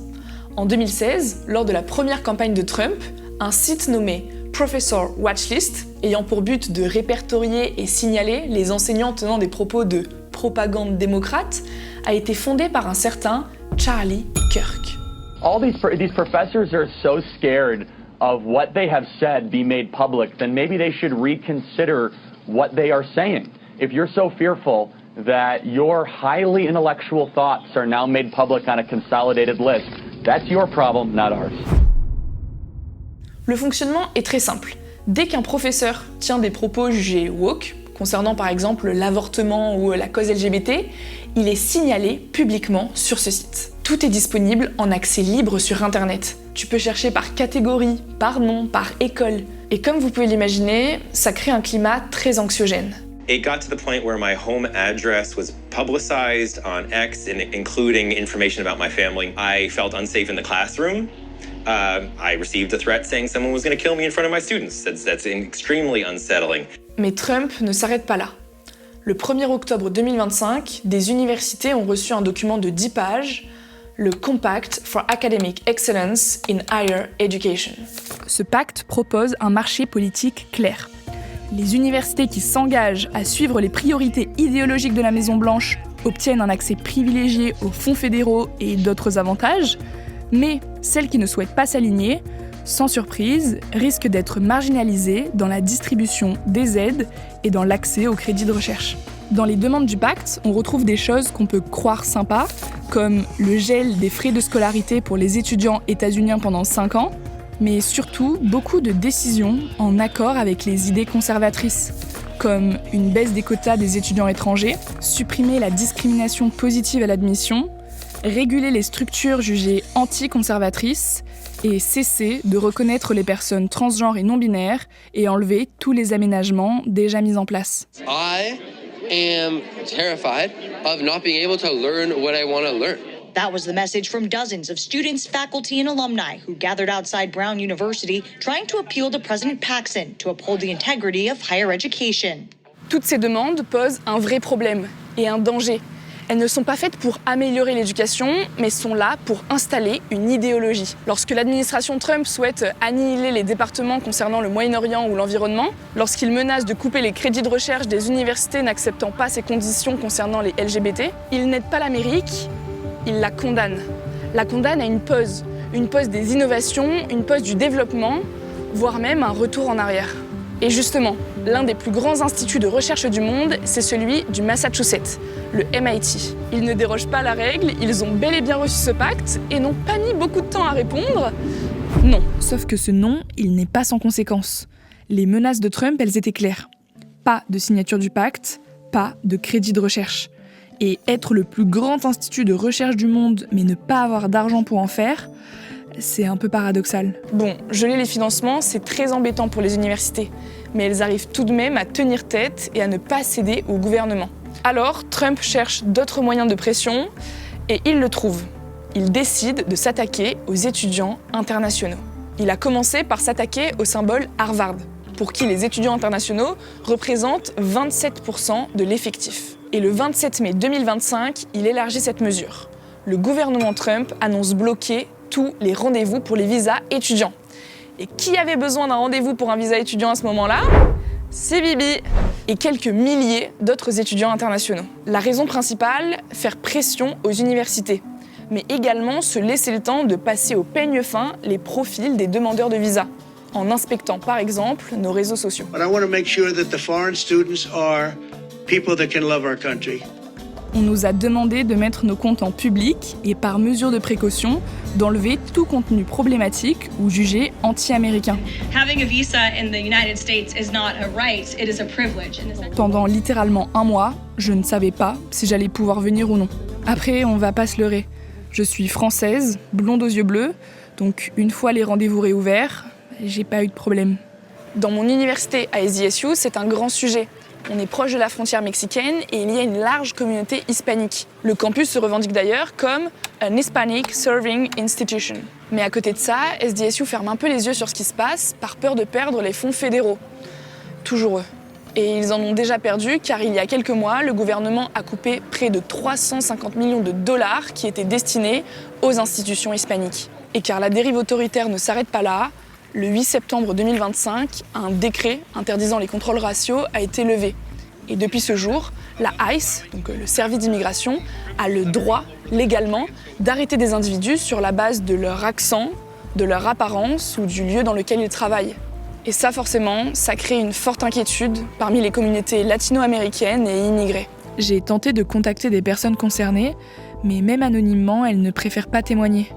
En 2016, lors de la première campagne de Trump, un site nommé Professor Watchlist, ayant pour but de répertorier et signaler les enseignants tenant des propos de propagande démocrate, a été fondé par un certain Charlie Kirk. All these professors are so scared of what they have said be made public, then maybe they should reconsider what they are saying. If you're so fearful that your highly intellectual thoughts are now made public on a consolidated list, that's your problem, not ours. Le fonctionnement est très simple. Dès qu'un professeur tient des propos jugés woke, concernant par exemple l'avortement ou la cause LGBT, il est signalé publiquement sur ce site. Tout est disponible en accès libre sur Internet. Tu peux chercher par catégorie, par nom, par école. Et comme vous pouvez l'imaginer, ça crée un climat très anxiogène. It got to the point where my home address was publicized on X, including information about my family. I felt unsafe in the classroom. I received a threat saying someone was going to kill me in front of my students. That's extremely unsettling. Mais Trump ne s'arrête pas là. Le 1er octobre 2025, des universités ont reçu un document de 10 pages, le Compact for Academic Excellence in Higher Education. Ce pacte propose un marché politique clair. Les universités qui s'engagent à suivre les priorités idéologiques de la Maison-Blanche obtiennent un accès privilégié aux fonds fédéraux et d'autres avantages, mais celles qui ne souhaitent pas s'aligner, sans surprise, risquent d'être marginalisées dans la distribution des aides et dans l'accès au crédit de recherche. Dans les demandes du pacte, on retrouve des choses qu'on peut croire sympas, comme le gel des frais de scolarité pour les étudiants états-uniens pendant 5 ans, mais surtout beaucoup de décisions en accord avec les idées conservatrices, comme une baisse des quotas des étudiants étrangers, supprimer la discrimination positive à l'admission, réguler les structures jugées anti-conservatrices et cesser de reconnaître les personnes transgenres et non-binaires et enlever tous les aménagements déjà mis en place. I am terrified of not being able to learn what I want to learn. That was the message from dozens of students, faculty, and alumni who gathered outside Brown University trying to appeal to President Paxson to uphold the integrity of higher education. Toutes ces demandes posent un vrai problème et un danger. Elles ne sont pas faites pour améliorer l'éducation, mais sont là pour installer une idéologie. Lorsque l'administration Trump souhaite annihiler les départements concernant le Moyen-Orient ou l'environnement, lorsqu'il menace de couper les crédits de recherche des universités n'acceptant pas ses conditions concernant les LGBT, il n'aide pas l'Amérique, il la condamne. La condamne à une pause des innovations, une pause du développement, voire même un retour en arrière. Et justement, l'un des plus grands instituts de recherche du monde, c'est celui du Massachusetts, le MIT. Ils ne dérogent pas à la règle, ils ont bel et bien reçu ce pacte et n'ont pas mis beaucoup de temps à répondre. Non. Sauf que ce non, il n'est pas sans conséquence. Les menaces de Trump, elles étaient claires. Pas de signature du pacte, pas de crédit de recherche. Et être le plus grand institut de recherche du monde, mais ne pas avoir d'argent pour en faire, c'est un peu paradoxal. Bon, geler les financements, c'est très embêtant pour les universités, mais elles arrivent tout de même à tenir tête et à ne pas céder au gouvernement. Alors, Trump cherche d'autres moyens de pression, et il le trouve. Il décide de s'attaquer aux étudiants internationaux. Il a commencé par s'attaquer au symbole Harvard, pour qui les étudiants internationaux représentent 27% de l'effectif. Et le 27 mai 2025, il élargit cette mesure. Le gouvernement Trump annonce bloquer tous les rendez-vous pour les visas étudiants. Et qui avait besoin d'un rendez-vous pour un visa étudiant à ce moment-là ? C'est Bibi et quelques milliers d'autres étudiants internationaux. La raison principale, faire pression aux universités, mais également se laisser le temps de passer au peigne fin les profils des demandeurs de visa, en inspectant par exemple nos réseaux sociaux. But I want to make sure that the foreign students are people that can love our country. On nous a demandé de mettre nos comptes en public et par mesure de précaution, d'enlever tout contenu problématique ou jugé anti-américain. Having a visa in the United States is not a right, it is a privilege. Pendant littéralement 1 mois, je ne savais pas si j'allais pouvoir venir ou non. Après, on va pas se leurrer. Je suis française, blonde aux yeux bleus, donc une fois les rendez-vous réouverts, j'ai pas eu de problème. Dans mon université à SDSU, c'est un grand sujet. On est proche de la frontière mexicaine et il y a une large communauté hispanique. Le campus se revendique d'ailleurs comme un Hispanic Serving Institution. Mais à côté de ça, SDSU ferme un peu les yeux sur ce qui se passe par peur de perdre les fonds fédéraux. Toujours eux. Et ils en ont déjà perdu car il y a quelques mois, le gouvernement a coupé près de 350 millions de dollars qui étaient destinés aux institutions hispaniques. Et car la dérive autoritaire ne s'arrête pas là, le 8 septembre 2025, un décret interdisant les contrôles raciaux a été levé. Et depuis ce jour, la ICE, donc le service d'immigration, a le droit, légalement, d'arrêter des individus sur la base de leur accent, de leur apparence ou du lieu dans lequel ils travaillent. Et ça, forcément, ça crée une forte inquiétude parmi les communautés latino-américaines et immigrées. J'ai tenté de contacter des personnes concernées, mais même anonymement, elles ne préfèrent pas témoigner.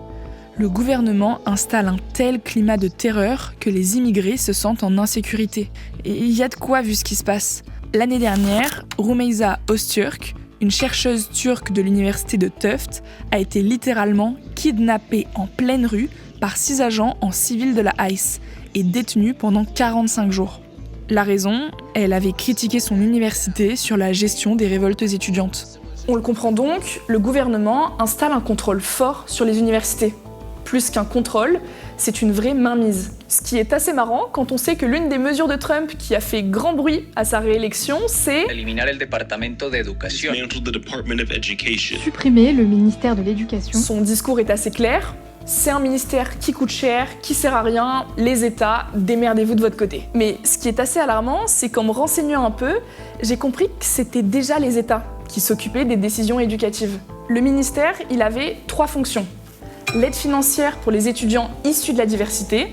Le gouvernement installe un tel climat de terreur que les immigrés se sentent en insécurité. Et il y a de quoi vu ce qui se passe. L'année dernière, Rumeysa Öztürk, une chercheuse turque de l'université de Tufts, a été littéralement kidnappée en pleine rue par 6 agents en civil de la ICE et détenue pendant 45 jours. La raison, elle avait critiqué son université sur la gestion des révoltes étudiantes. On le comprend donc, le gouvernement installe un contrôle fort sur les universités. Plus qu'un contrôle, c'est une vraie mainmise. Ce qui est assez marrant quand on sait que l'une des mesures de Trump qui a fait grand bruit à sa réélection, c'est Eliminar el Departamento de Educación. Supprimer le ministère de l'Éducation. Son discours est assez clair. c'est un ministère qui coûte cher, qui sert à rien, les États, démerdez-vous de votre côté. Mais ce qui est assez alarmant, c'est qu'en me renseignant un peu, j'ai compris que c'était déjà les États qui s'occupaient des décisions éducatives. Le ministère, il avait 3 fonctions. L'aide financière pour les étudiants issus de la diversité,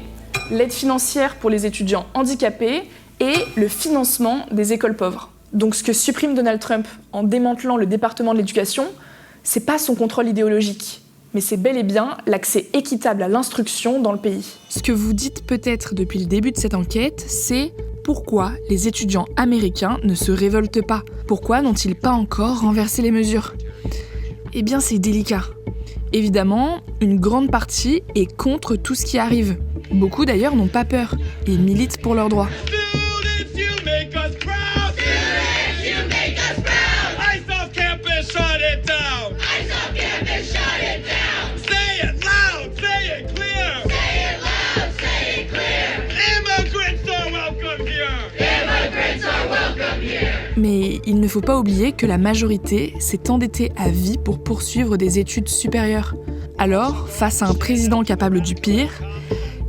l'aide financière pour les étudiants handicapés et le financement des écoles pauvres. Donc ce que supprime Donald Trump en démantelant le département de l'éducation, c'est pas son contrôle idéologique, mais c'est bel et bien l'accès équitable à l'instruction dans le pays. Ce que vous dites peut-être depuis le début de cette enquête, c'est pourquoi les étudiants américains ne se révoltent pas ? Pourquoi n'ont-ils pas encore renversé les mesures ? Eh bien, c'est délicat. Évidemment, une grande partie est contre tout ce qui arrive. Beaucoup d'ailleurs n'ont pas peur et militent pour leurs droits. Mais il ne faut pas oublier que la majorité s'est endettée à vie pour poursuivre des études supérieures. Alors, face à un président capable du pire,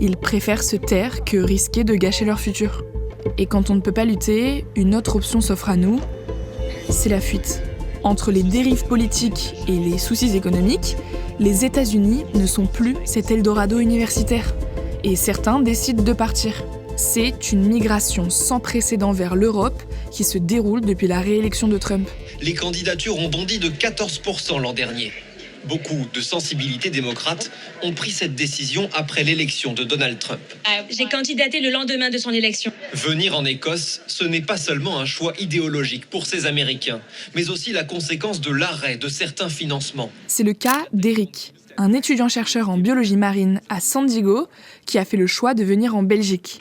ils préfèrent se taire que risquer de gâcher leur futur. Et quand on ne peut pas lutter, une autre option s'offre à nous, c'est la fuite. Entre les dérives politiques et les soucis économiques, les États-Unis ne sont plus cet Eldorado universitaire. Et certains décident de partir. C'est une migration sans précédent vers l'Europe qui se déroule depuis la réélection de Trump. Les candidatures ont bondi de 14% l'an dernier. Beaucoup de sensibilités démocrates ont pris cette décision après l'élection de Donald Trump. J'ai candidaté le lendemain de son élection. Venir en Écosse, ce n'est pas seulement un choix idéologique pour ces Américains, mais aussi la conséquence de l'arrêt de certains financements. C'est le cas d'Eric, un étudiant-chercheur en biologie marine à San Diego qui a fait le choix de venir en Belgique.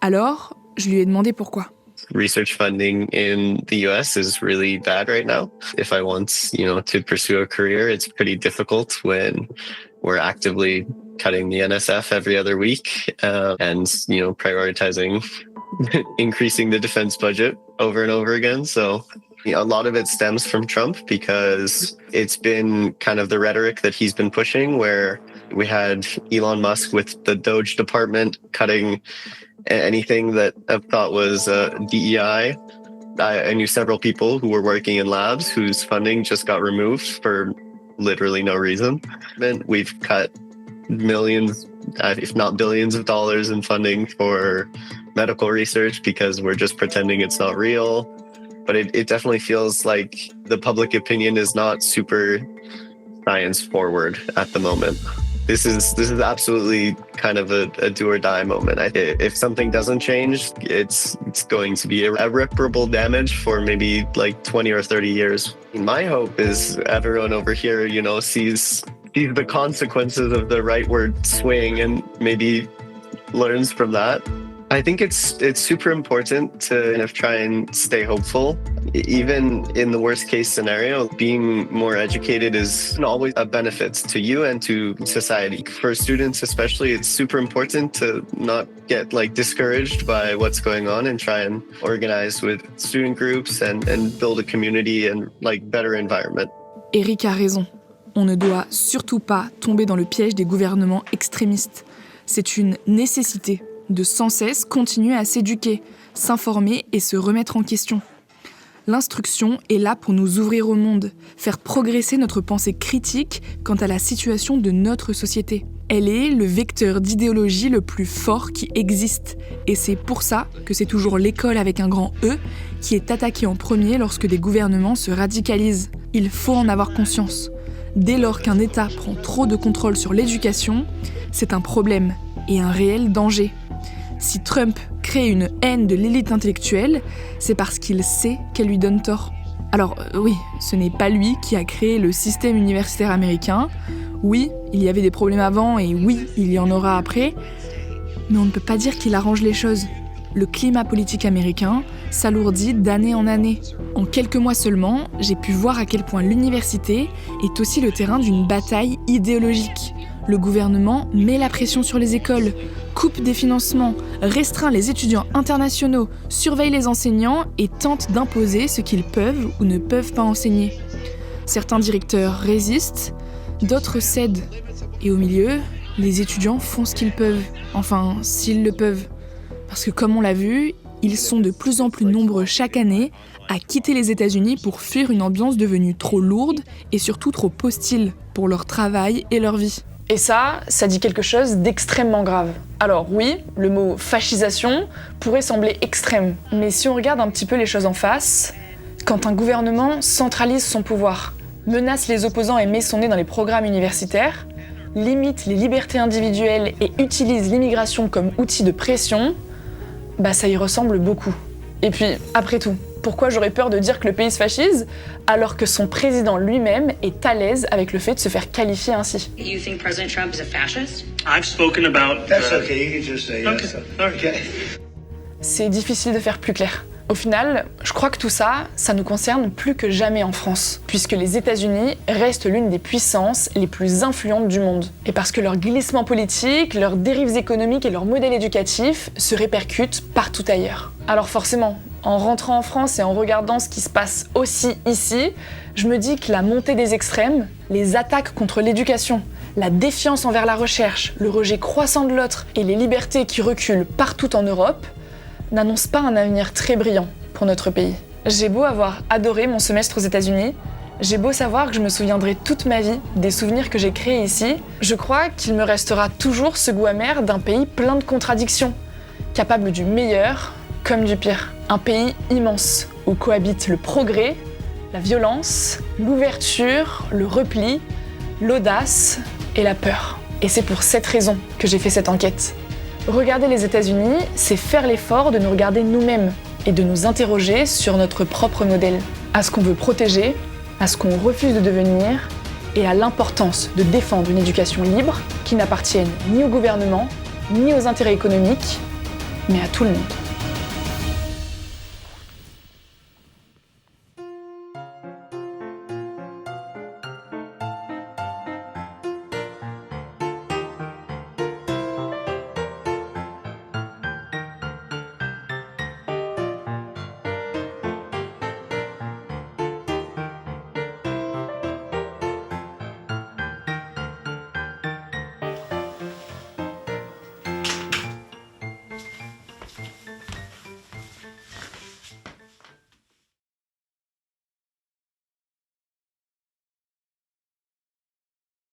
Alors, je lui ai demandé pourquoi. Research funding in the US is really bad right now. If I want, to pursue a career, it's pretty difficult when we're actively cutting the NSF every other week and, prioritizing increasing the defense budget over and over again. So a lot of it stems from Trump because it's been kind of the rhetoric that he's been pushing where we had Elon Musk with the Doge department cutting anything that I thought was DEI. I knew several people who were working in labs whose funding just got removed for literally no reason. And we've cut millions, if not billions of dollars in funding for medical research because we're just pretending it's not real. But it definitely feels like the public opinion is not super science forward at the moment. This is absolutely kind of a do or die moment. If something doesn't change, it's going to be irreparable damage for maybe like 20 or 30 years. My hope is everyone over here, sees the consequences of the rightward swing and maybe learns from that. I think it's super important to kind of try and stay hopeful. Even in the worst case scenario, being more educated is always a benefit to you and to society. For students especially, it's super important to not get discouraged by what's going on and try and organize with student groups and build a community and better environment. Eric a raison. On ne doit surtout pas tomber dans le piège des gouvernements extrémistes. C'est une nécessité de sans cesse continuer à s'éduquer, s'informer et se remettre en question. L'instruction est là pour nous ouvrir au monde, faire progresser notre pensée critique quant à la situation de notre société. Elle est le vecteur d'idéologie le plus fort qui existe. Et c'est pour ça que c'est toujours l'école avec un grand E qui est attaquée en premier lorsque des gouvernements se radicalisent. Il faut en avoir conscience. Dès lors qu'un État prend trop de contrôle sur l'éducation, c'est un problème et un réel danger. Si Trump crée une haine de l'élite intellectuelle, c'est parce qu'il sait qu'elle lui donne tort. Alors oui, ce n'est pas lui qui a créé le système universitaire américain. Oui, il y avait des problèmes avant et oui, il y en aura après. Mais on ne peut pas dire qu'il arrange les choses. Le climat politique américain s'alourdit d'année en année. En quelques mois seulement, j'ai pu voir à quel point l'université est aussi le terrain d'une bataille idéologique. Le gouvernement met la pression sur les écoles, coupe des financements, restreint les étudiants internationaux, surveille les enseignants et tente d'imposer ce qu'ils peuvent ou ne peuvent pas enseigner. Certains directeurs résistent, d'autres cèdent. Et au milieu, les étudiants font ce qu'ils peuvent. Enfin, s'ils le peuvent. Parce que comme on l'a vu, ils sont de plus en plus nombreux chaque année à quitter les États-Unis pour fuir une ambiance devenue trop lourde et surtout trop hostile pour leur travail et leur vie. Et ça dit quelque chose d'extrêmement grave. Alors oui, le mot fascisation pourrait sembler extrême, mais si on regarde un petit peu les choses en face, quand un gouvernement centralise son pouvoir, menace les opposants et met son nez dans les programmes universitaires, limite les libertés individuelles et utilise l'immigration comme outil de pression, ça y ressemble beaucoup. Et puis, après tout, pourquoi j'aurais peur de dire que le pays se fascise alors que son président lui-même est à l'aise avec le fait de se faire qualifier ainsi? You think President Trump is a fascist? I've spoken about. That's okay, you can just say yes. Okay. C'est difficile de faire plus clair. Au final, je crois que tout ça nous concerne plus que jamais en France, puisque les États-Unis restent l'une des puissances les plus influentes du monde. Et parce que leurs glissements politiques, leurs dérives économiques et leur modèle éducatif se répercutent partout ailleurs. Alors forcément, en rentrant en France et en regardant ce qui se passe aussi ici, je me dis que la montée des extrêmes, les attaques contre l'éducation, la défiance envers la recherche, le rejet croissant de l'autre et les libertés qui reculent partout en Europe, n'annonce pas un avenir très brillant pour notre pays. J'ai beau avoir adoré mon semestre aux États-Unis, j'ai beau savoir que je me souviendrai toute ma vie des souvenirs que j'ai créés ici, je crois qu'il me restera toujours ce goût amer d'un pays plein de contradictions, capable du meilleur comme du pire. Un pays immense où cohabitent le progrès, la violence, l'ouverture, le repli, l'audace et la peur. Et c'est pour cette raison que j'ai fait cette enquête. Regarder les États-Unis, c'est faire l'effort de nous regarder nous-mêmes et de nous interroger sur notre propre modèle, à ce qu'on veut protéger, à ce qu'on refuse de devenir et à l'importance de défendre une éducation libre qui n'appartienne ni au gouvernement, ni aux intérêts économiques, mais à tout le monde.